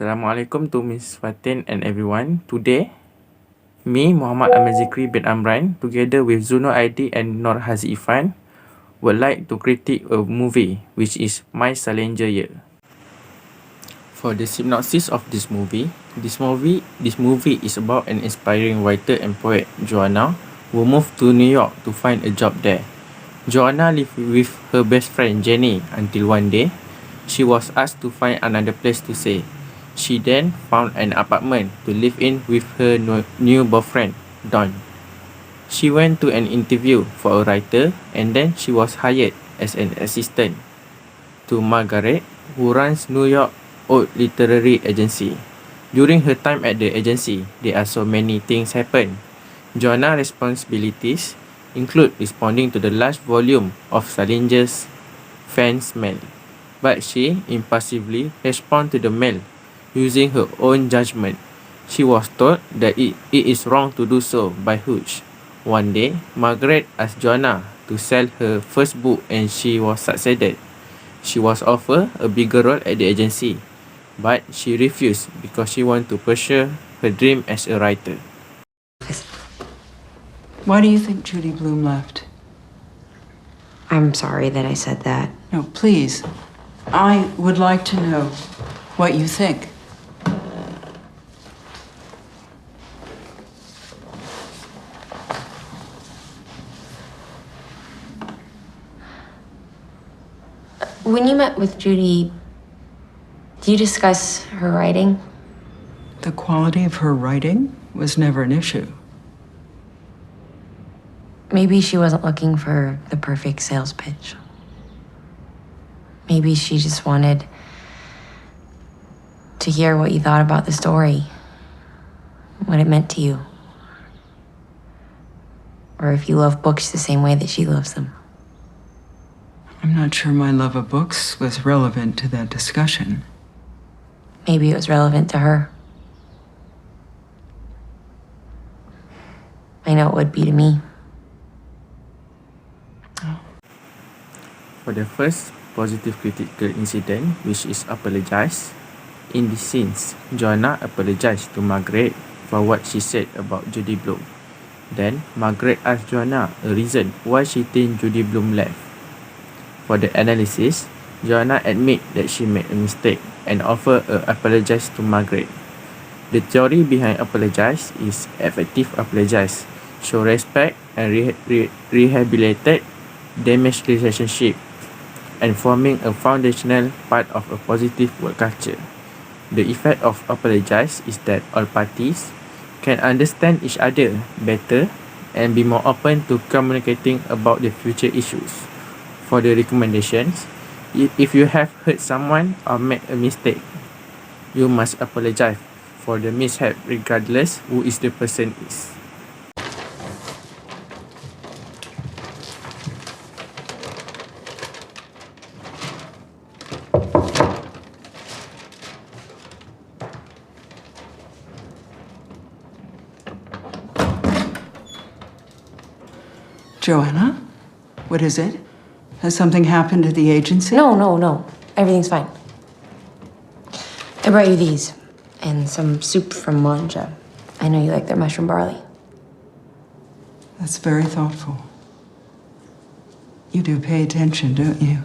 Assalamualaikum to Miss Fatin and everyone. Today, me, Muhammad Ahmad Zikri bin Amran, together with Zuno ID and Nur Hazi Ifan, would like to critique a movie which is My Salinger Year. For the synopsis of this movie is about an inspiring writer and poet, Joanna, who moved to New York to find a job there. Joanna lived with her best friend Jenny until one day, she was asked to find another place to stay. She then found an apartment to live in with her new boyfriend, Don. She went to an interview for a writer and then she was hired as an assistant to Margaret, who runs New York Old Literary Agency. During her time at the agency, there are so many things happen. Joanna's responsibilities include responding to the large volume of Salinger's fans' mail, but she impulsively responds to the mail using her own judgment. She was told that it is wrong to do so by Hughes. One day, Margaret asked Joanna to sell her first book and she was succeeded. She was offered a bigger role at the agency, but she refused because she wanted to pursue her dream as a writer. Why do you think Judy Blume left? I'm sorry that I said that. No, please. I would like to know what you think. When you met with Judy, did you discuss her writing? The quality of her writing was never an issue. Maybe she wasn't looking for the perfect sales pitch. Maybe she just wanted to hear what you thought about the story, what it meant to you. Or if you love books the same way that she loves them. I'm not sure my love of books was relevant to that discussion. Maybe it was relevant to her. I know it would be to me. For the first positive critical incident, which is apologize, in the scenes, Joanna apologized to Margaret for what she said about Judy Blume. Then, Margaret asked Joanna a reason why she think Judy Blume left. For the analysis, Joanna admit that she made a mistake and offer an apologize to Margaret. The theory behind apologize is effective apologize, show respect and rehabilitate damaged relationship, and forming a foundational part of a positive work culture. The effect of apologize is that all parties can understand each other better and be more open to communicating about the future issues. For the recommendations, if you have hurt someone or made a mistake, you must apologize for the mishap regardless who is the person is. Joanna? What is it? Has something happened at the agency? No. Everything's fine. I brought you these and some soup from Manja. I know you like their mushroom barley. That's very thoughtful. You do pay attention, don't you?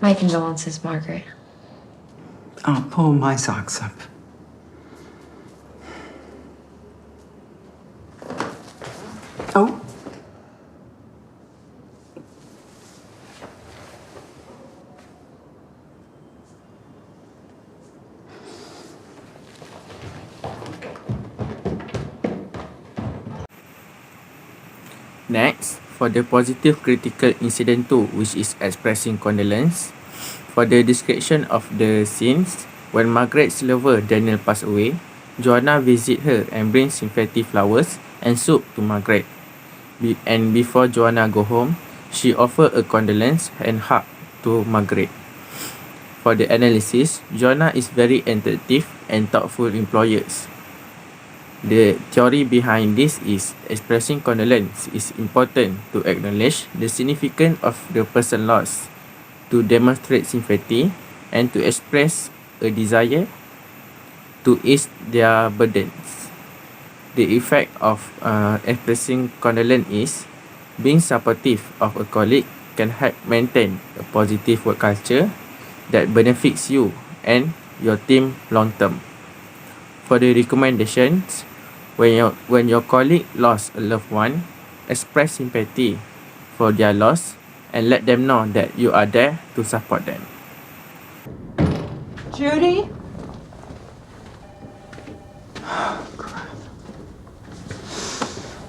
My condolences, Margaret. I'll pull my socks up. Oh. Next, for the positive critical incident 2, which is expressing condolence. For the description of the scenes, when Margaret's lover Daniel passed away, Joanna visits her and brings sympathy flowers and soup to Margaret. And before Joanna go home, she offers a condolence and hug to Margaret. For the analysis, Joanna is very attentive and thoughtful employers. The theory behind this is expressing condolence is important to acknowledge the significance of the person lost, to demonstrate sympathy, and to express a desire to ease their burdens. The effect of expressing condolence is being supportive of a colleague can help maintain a positive work culture that benefits you and your team long term. For the recommendations, when your colleague lost a loved one, express sympathy for their loss and let them know that you are there to support them. Judy?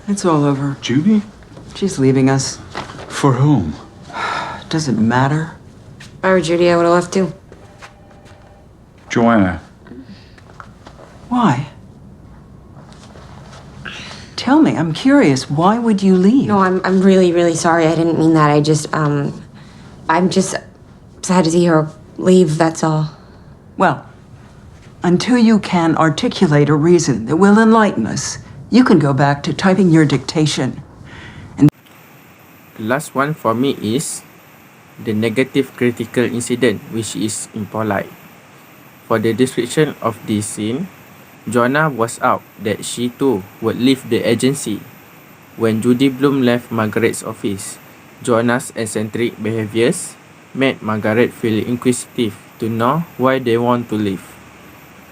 It's all over. Judy? She's leaving us. For whom? Does it matter? If I were Judy, I would have left too. Joanna. Why? Tell me, I'm curious. Why would you leave? No, I'm really, really sorry. I didn't mean that. I'm just sad to see her leave, that's all. Well, until you can articulate a reason that will enlighten us, you can go back to typing your dictation. The last one for me is the negative critical incident, which is impolite. For the description of this scene, Joanna was out that she too would leave the agency. When Judy Bloom left Margaret's office, Joanna's eccentric behaviors made Margaret feel inquisitive to know why they want to leave.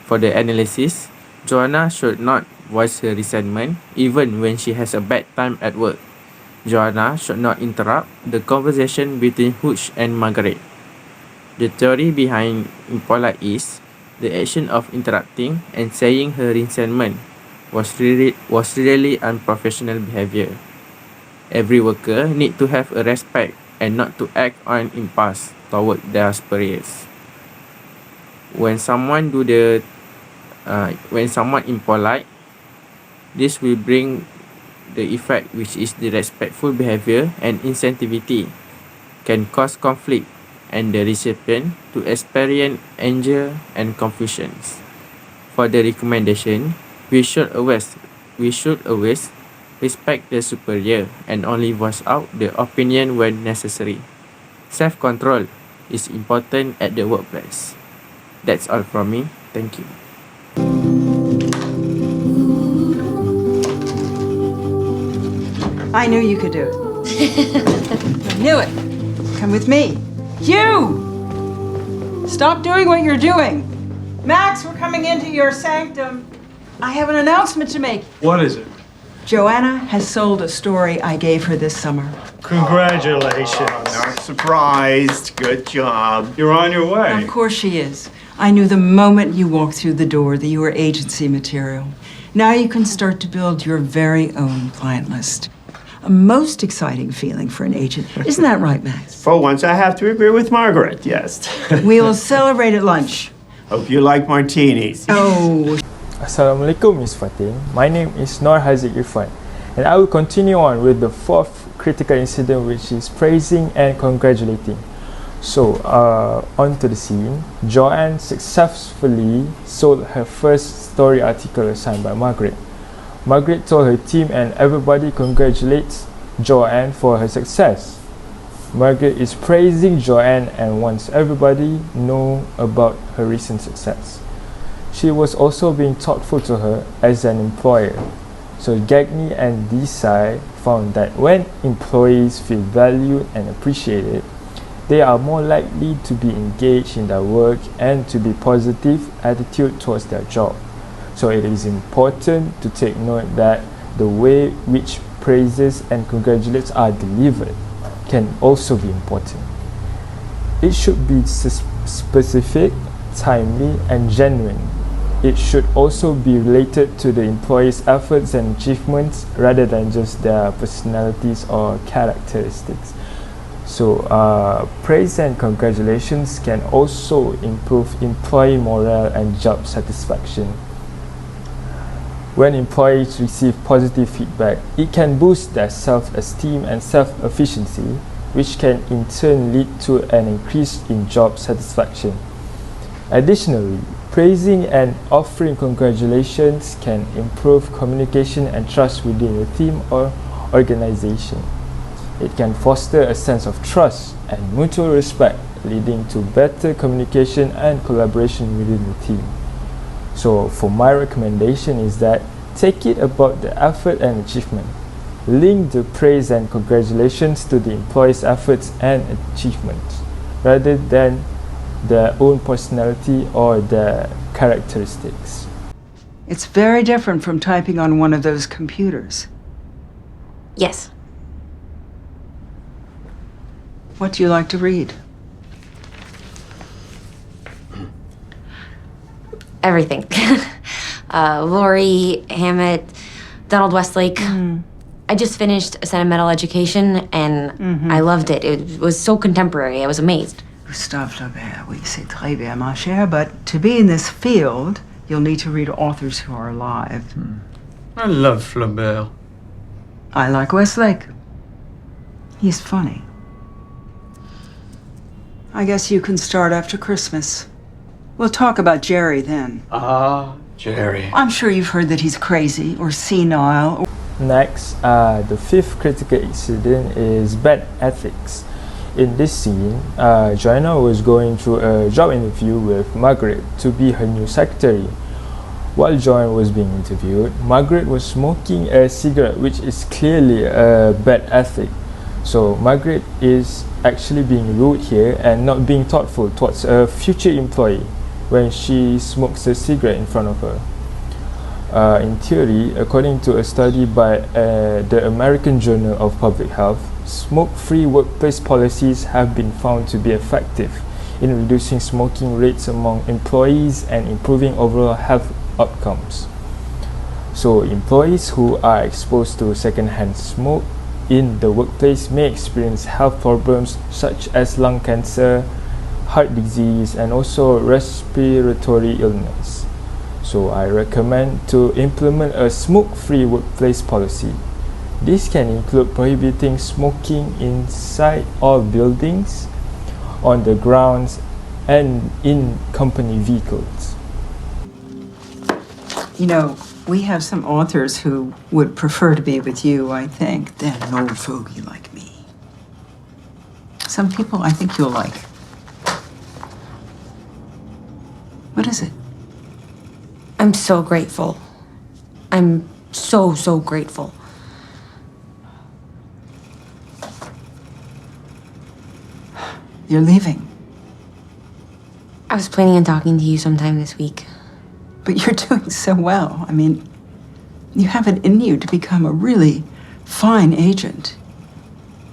For the analysis, Joanna should not voice her resentment even when she has a bad time at work. Joanna should not interrupt the conversation between Hooch and Margaret. The theory behind impolite is the action of interrupting and saying her resentment was really unprofessional behavior. Every worker need to have a respect and not to act on impulse toward their superiors. When someone impolite, this will bring the effect, which is the respectful behavior and insensitivity can cause conflict and the recipient to experience anger and confusions. For the recommendation, we should always respect the superior and only voice out the opinion when necessary. Self-control is important at the workplace. That's all from me. Thank you. I knew you could do it. I knew it. Come with me. You! Stop doing what you're doing. Max, we're coming into your sanctum. I have an announcement to make. What is it? Joanna has sold a story I gave her this summer. Congratulations. Not surprised. Good job. You're on your way. Of course she is. I knew the moment you walked through the door that you were agency material. Now you can start to build your very own client list. A most exciting feeling for an agent. Isn't that right, Max? For once, I have to agree with Margaret, yes. We'll celebrate at lunch. Hope you like martinis. Oh. Assalamualaikum, Ms. Fatin. My name is Nur Haziq Irfan, and I will continue on with the fourth critical incident, which is praising and congratulating. So, on to the scene. Joanne successfully sold her first story article assigned by Margaret. Margaret told her team and everybody congratulates Joanne for her success. Margaret is praising Joanne and wants everybody know about her recent success. She was also being thoughtful to her as an employer. So Gagne and Desai found that when employees feel valued and appreciated, they are more likely to be engaged in their work and to be positive attitude towards their job. So it is important to take note that the way which praises and congratulations are delivered can also be important. It should be specific, timely, and genuine. It should also be related to the employee's efforts and achievements rather than just their personalities or characteristics. So praise and congratulations can also improve employee morale and job satisfaction. When employees receive positive feedback, it can boost their self-esteem and self-efficiency, which can in turn lead to an increase in job satisfaction. Additionally, praising and offering congratulations can improve communication and trust within a team or organization. It can foster a sense of trust and mutual respect, leading to better communication and collaboration within the team. So, for my recommendation is that take it about the effort and achievement. Link the praise and congratulations to the employee's efforts and achievements, rather than their own personality or their characteristics. It's very different from typing on one of those computers. Yes. What do you like to read? Everything. Laurie, Hammett, Donald Westlake. I just finished A Sentimental Education, and I loved it. It was so contemporary. I was amazed. Gustave Flaubert, oui, c'est très bien, ma chère, but to be in this field, you'll need to read authors who are alive. I love Flaubert. I like Westlake. He's funny. I guess you can start after Christmas. We'll talk about Jerry then. Ah, Jerry. I'm sure you've heard that he's crazy or senile. Next, the fifth critical incident is bad ethics. In this scene, Joanna was going through a job interview with Margaret to be her new secretary. While Joanna was being interviewed, Margaret was smoking a cigarette, which is clearly a bad ethic. So Margaret is actually being rude here and not being thoughtful towards a future employee when she smokes a cigarette in front of her. In theory, according to a study by the American Journal of Public Health, smoke-free workplace policies have been found to be effective in reducing smoking rates among employees and improving overall health outcomes. So, employees who are exposed to secondhand smoke in the workplace may experience health problems such as lung cancer, heart disease, and also respiratory illness. So I recommend to implement a smoke-free workplace policy. This can include prohibiting smoking inside all buildings, on the grounds, and in company vehicles. You know, we have some authors who would prefer to be with you, I think, than an old fogey like me. Some people I think you'll like. What is it? I'm so grateful. I'm so grateful. You're leaving, I was planning on talking to you sometime this week. but you're doing so well. I mean, you have it in you to become a really fine agent.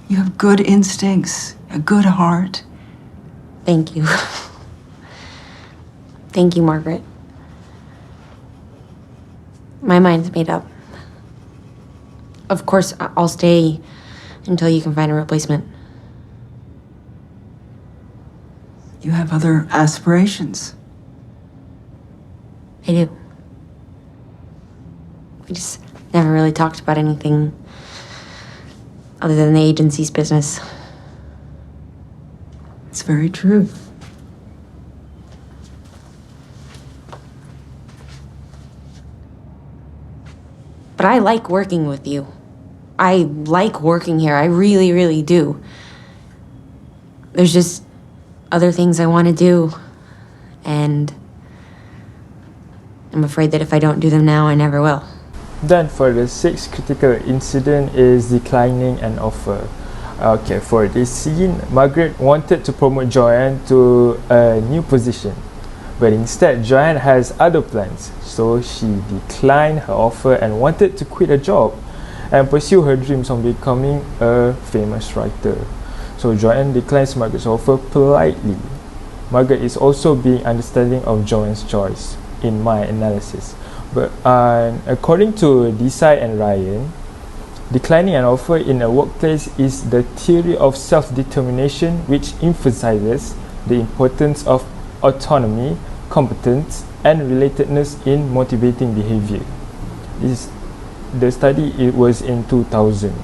You have good instincts, a good heart. Thank you. Thank you, Margaret. My mind's made up. Of course, I'll stay until you can find a replacement. You have other aspirations. I do. We just never really talked about anything other than the agency's business. It's very true. But I like working with you. I like working here. I really, really do. There's just other things I want to do. And I'm afraid that if I don't do them now, I never will. Then for the sixth critical incident is declining an offer. Okay, for this scene, Margaret wanted to promote Joanne to a new position. But instead, Joanne has other plans. So she declined her offer and wanted to quit her job and pursue her dreams of becoming a famous writer. So Joanne declines Margaret's offer politely. Margaret is also being understanding of Joanne's choice in my analysis. But according to Desai and Ryan, declining an offer in a workplace is the theory of self-determination, which emphasizes the importance of autonomy, competence, and relatedness in motivating behavior. The study it was in 2000.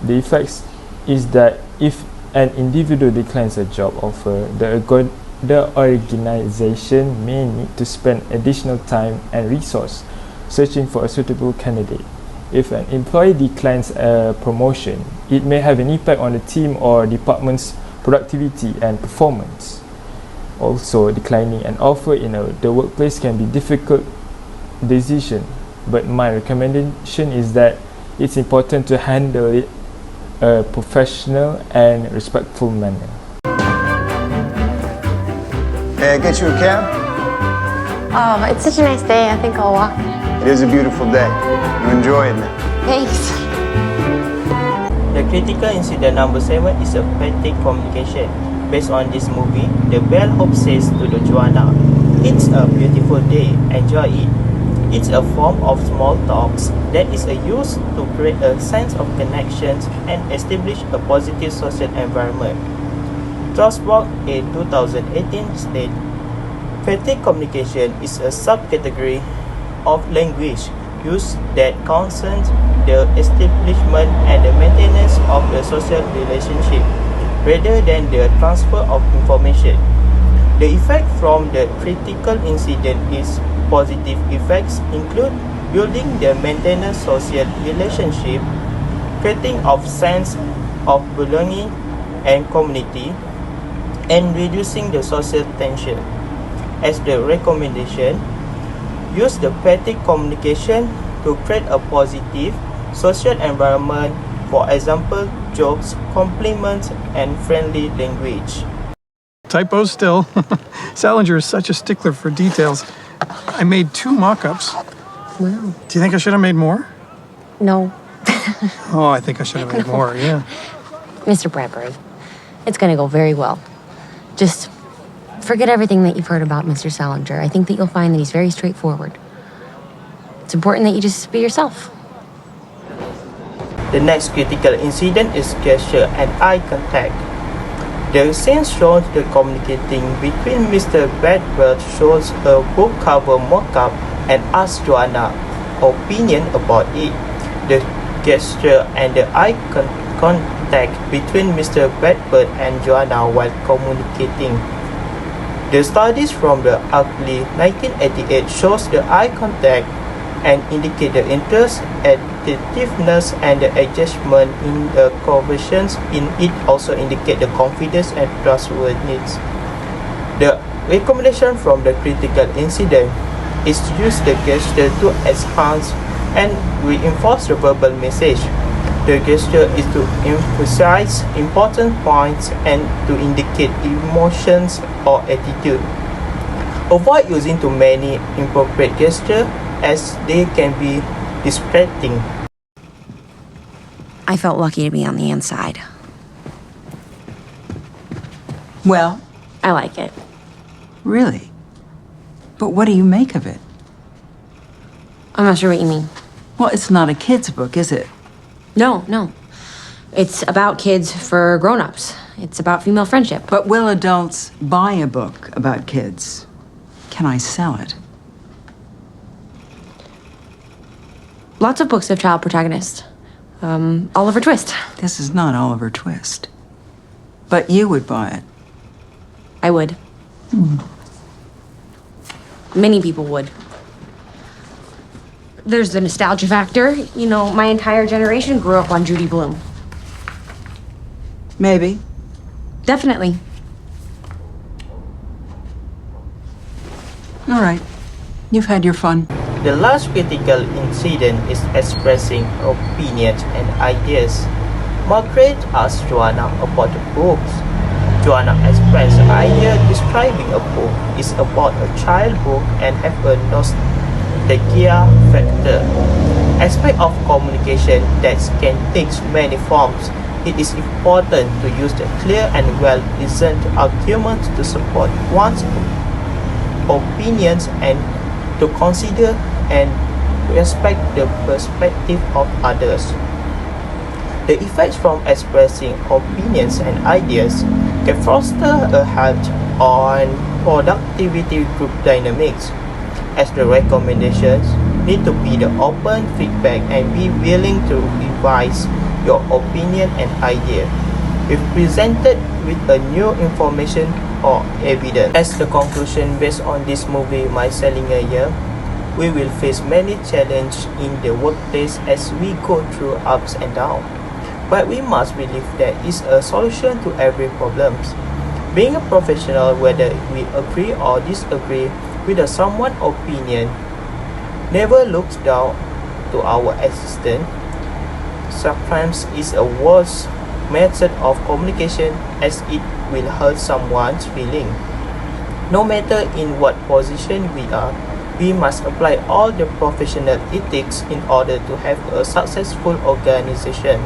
The effects is that if an individual declines a job offer, the the organization may need to spend additional time and resource searching for a suitable candidate. If an employee declines a promotion, it may have an impact on the team or department's productivity and performance. Also, declining an offer in the workplace can be a difficult decision, but my recommendation is that it's important to handle it a professional and respectful manner. May I get you a cab? Oh, it's such a nice day. I think I'll walk. It is a beautiful day. You enjoy it now. Thanks. The critical incident number 7 is a fatigue communication. Based on this movie, the bellhop says to the Joanna, "It's a beautiful day, enjoy it." It's a form of small talks that is used to create a sense of connections and establish a positive social environment. Trostberg in 2018 stated, fatigue communication is a subcategory of language use that concerns the establishment and the maintenance of the social relationship rather than the transfer of information. The effect from the critical incident is positive effects include building the maintenance social relationship, creating of sense of belonging and community, and reducing the social tension. As the recommendation, use the fatigue communication to create a positive social environment, for example, jokes, compliments, and friendly language. Typo still. Salinger is such a stickler for details. I made 2 mock-ups. Wow. Do you think I should have made more? No. Oh, I think I should have made more, yeah. Mr. Bradbury, it's going to go very well. Just forget everything that you've heard about Mr. Salinger. I think that you'll find that he's very straightforward. It's important that you just be yourself. The next critical incident is gesture and eye contact. The scene shows the communicating between Mr. Bradbury shows a book cover mock-up and asks Joanna's opinion about it. The gesture and the eye contact between Mr. Bradbury and Joanna while communicating. The studies from the Ugly 1988 shows the eye contact and indicate the interest, attentiveness, and the adjustment in the conversations. In it also indicate the confidence and trustworthiness. The recommendation from the critical incident is to use the gesture to enhance and reinforce the verbal message. The gesture is to emphasize important points and to indicate emotions or attitude. Avoid using too many inappropriate gestures as they can be distracting. I felt lucky to be on the inside. Well, I like it. really? But what do you make of it? I'm not sure what you mean. Well, it's not a kid's book, is it? No. It's about kids for grown-ups. It's about female friendship. But will adults buy a book about kids? Can I sell it? Lots of books have child protagonists. Oliver Twist. This is not Oliver Twist. But you would buy it. I would. Many people would. There's the nostalgia factor. You know, my entire generation grew up on Judy Blume. Maybe. Definitely. All right. You've had your fun. The last critical incident is expressing opinions and ideas. Margaret asks Joanna about the books. Joanna expresses the idea describing a book is about a child book and have a nostalgia factor. Aspect of communication that can take many forms. It is important to use the clear and well-reasoned arguments to support one's opinions and to consider and respect the perspective of others. The effects from expressing opinions and ideas can foster a health on productivity group dynamics, as the recommendations need to be the open feedback and be willing to revise your opinion and idea. If presented with a new information, or evidence. As the conclusion based on this movie, My Salinger Year, we will face many challenges in the workplace as we go through ups and downs. But we must believe there is a solution to every problem. Being a professional, whether we agree or disagree with someone's opinion, never looks down to our existence. Sometimes is a worse method of communication as it will hurt someone's feeling. No matter in what position we are, we must apply all the professional ethics in order to have a successful organization.